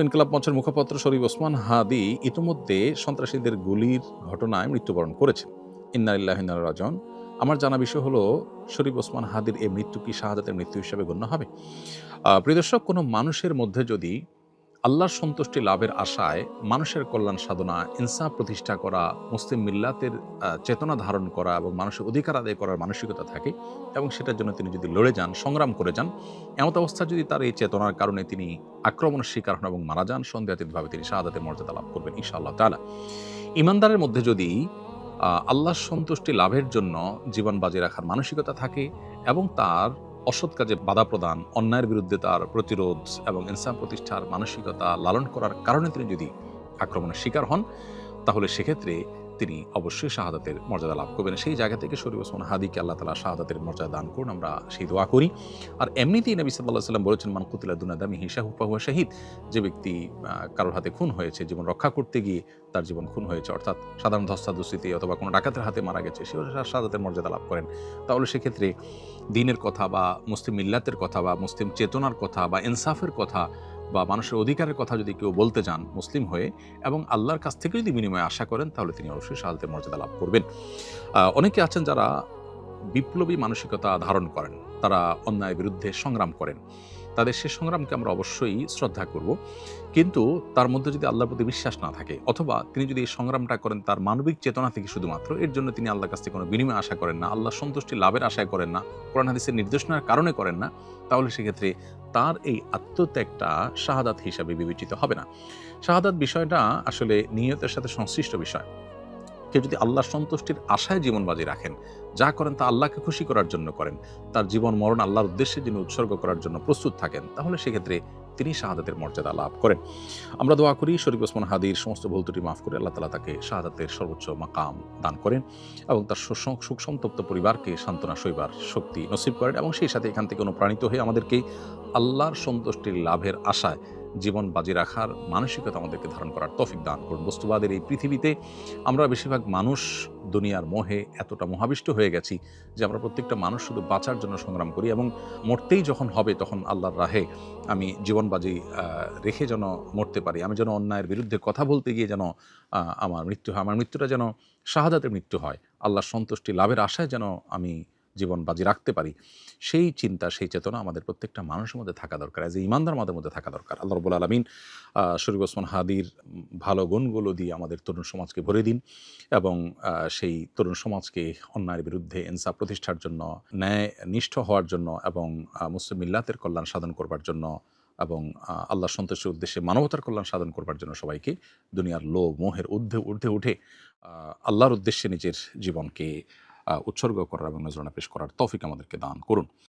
ইনকিলাব মঞ্চের মুখপাত্র শরীফ ওসমান হাদি ইতিমধ্যে সন্ত্রাসীদের গুলির ঘটনায় মৃত্যুবরণ করেছেন। ইন্না লিল্লাহি ওয়া ইন্না ইলাইহি রাজিউন। আমার জানা বিষয় হলো, শরীফ ওসমান হাদির এই মৃত্যু কি শাহাদাতের মৃত্যু হিসেবে গণ্য হবে? প্রিয় দর্শক, কোনো মানুষের মধ্যে যদি আল্লাহর সন্তুষ্টি লাভের আশায় মানুষের কল্যাণ সাধনা, ইনসাফ প্রতিষ্ঠা করা, মুসলিম মিল্লাতের চেতনা ধারণ করা এবং মানুষের অধিকার আদায় করার মানসিকতা থাকে এবং সেটার জন্য তিনি যদি লড়ে যান, সংগ্রাম করে যান, এমত অবস্থা যদি তার এই চেতনার কারণে তিনি আক্রমণের শিকার হন এবং মারা যান, সন্দেহাতীতভাবে তিনি শাহাদাতের মর্যাদা লাভ করবেন ইনশাআল্লাহ তাআলা। ইমানদারের মধ্যে যদি আল্লাহর সন্তুষ্টি লাভের জন্য জীবন বাজি রাখার মানসিকতা থাকে এবং তার অসৎ কাজে বাধা প্রদান, অন্যায়ের বিরুদ্ধে তার প্রতিরোধ এবং ইনসাফ প্রতিষ্ঠার মানসিকতা লালন করার কারণে তিনি যদি আক্রমণের শিকার হন, তাহলে সেক্ষেত্রে তিনি অবশ্যই শাহাদাতের মর্যাদা লাভ করবেন। সেই জায়গা থেকে শরীফ ওসমান হাদিকে আল্লাহ তাআলা শাহাদাতের মর্যাদা দান করুন, আমরা সেই দোয়া করি। আর এমনিতেই নবী সাল্লাল্লাহু আলাইহি ওয়াসাল্লাম বলেছেন, মান কুতিলা দুনা দামিহি ফাহুয়া শাহীদ। যে ব্যক্তি কারোর হাতে খুন হয়েছে, জীবন রক্ষা করতে গিয়ে তার জীবন খুন হয়েছে, অর্থাৎ সাধারণ ধস্তাধস্তিতে অথবা কোনো ডাকাতের হাতে মারা গেছে, সেও শাহাদাতের মর্যাদা লাভ করেন। তাহলে সেক্ষেত্রে দ্বীনের কথা বা মুসলিম মিল্লাতের কথা বা মুসলিম চেতনার কথা বা ইনসাফের কথা বা মানুষের অধিকারের কথা যদি কেউ বলতে যান মুসলিম হয়ে এবং আল্লাহর কাছ থেকে যদি বিনিময়ে আশা করেন, তাহলে তিনি অবশ্যই শাহাদাতের মর্যাদা লাভ করবেন। অনেকে আছেন যারা বিপ্লবী মানসিকতা ধারণ করেন, তারা অন্যায়ের বিরুদ্ধে সংগ্রাম করেন, তাদের সে সংগ্রামকে আমরা অবশ্যই শ্রদ্ধা করব। কিন্তু তার মধ্যে যদি আল্লাহর প্রতি বিশ্বাস না থাকে, অথবা তিনি যদি এই সংগ্রামটা করেন তার মানবিক চেতনা থেকে শুধুমাত্র, এর জন্য তিনি আল্লাহর কাছ থেকে কোনো বিনিময় আশা করেন না, আল্লাহর সন্তুষ্টি লাভের আশায় করেন না, কোরআন হাদিসের নির্দেশনার কারণে করেন না, তাহলে সেক্ষেত্রে তার এই আত্মত্যাগটা শাহাদাত হিসাবে বিবেচিত হবে না। শাহাদাত বিষয়টা আসলে নিয়তের সাথে সংশ্লিষ্ট বিষয়। কেউ যদি আল্লাহর সন্তুষ্টির আশায় জীবন বাজি রাখেন, যা করেন তা আল্লাহকে খুশি করার জন্য করেন, তার জীবন মরণ আল্লাহর উদ্দেশ্যে যিনি উৎসর্গ করার জন্য প্রস্তুত থাকেন, তাহলে সেক্ষেত্রে তিনি শাহাদাতের মর্যাদা লাভ করেন। আমরা দোয়া করি শরীফ ওসমান হাদির সমস্ত ভুল ত্রুটি মাফ করে আল্লাহ তাআলা তাকে শাহাদাতের সর্বোচ্চ মাকাম দান করেন এবং তার সুখ সন্তপ্ত পরিবারকে সান্ত্বনা সইবার শক্তি নসিব করেন এবং সেই সাথে এখান থেকে অনুপ্রাণিত হয়ে আমাদেরকে আল্লাহর সন্তুষ্টির লাভের আশায় জীবন বাজি রাখার মানসিকতা আমাদেরকে ধারণ করার তৌফিক দান করুন। বস্তুবাদের এই পৃথিবীতে আমরা বেশিরভাগ মানুষ দুনিয়ার মোহে এতটা মোহাবিষ্ট হয়ে গেছি যে আমরা প্রত্যেকটা মানুষ শুধু বাঁচার জন্য সংগ্রাম করি এবং মরতেই যখন হবে তখন আল্লাহর রাহে আমি জীবন বাজি রেখে যেন মরতে পারি, আমি যেন অন্যায়ের বিরুদ্ধে কথা বলতে গিয়ে যেন আমার মৃত্যু হয়, আমার মৃত্যুটা যেন শাহাদাতের মৃত্যু হয়, আল্লাহর সন্তুষ্টি লাভের আশায় যেন আমি জীবন বাজি রাখতে পারি, সেই চিন্তা, সেই চেতনা আমাদের প্রত্যেকটা মানুষের মধ্যে থাকা দরকার, এজ এ ইমানদার আমাদের মধ্যে থাকা দরকার। আল্লাহ রাব্বুল আলামিন শরীফ ওসমান হাদির ভালো গুণগুলো দিয়ে আমাদের তরুণ সমাজকে ভরে দিন এবং সেই তরুণ সমাজকে অন্যায়ের বিরুদ্ধে ইনসাফ প্রতিষ্ঠার জন্য, ন্যায় নিষ্ঠ হওয়ার জন্য এবং মুসলিম মিল্লাতের কল্যাণ সাধন করবার জন্য এবং আল্লাহর সন্তুষ্টির উদ্দেশ্যে মানবতার কল্যাণ সাধন করবার জন্য সবাইকে দুনিয়ার লোভ মোহের ঊর্ধ্বে উঠে আল্লাহর উদ্দেশ্যে নিজের জীবনকে উৎসর্গ করার এবং নজরানা পেশ করার তৌফিক আমাদেরকে দান করুন।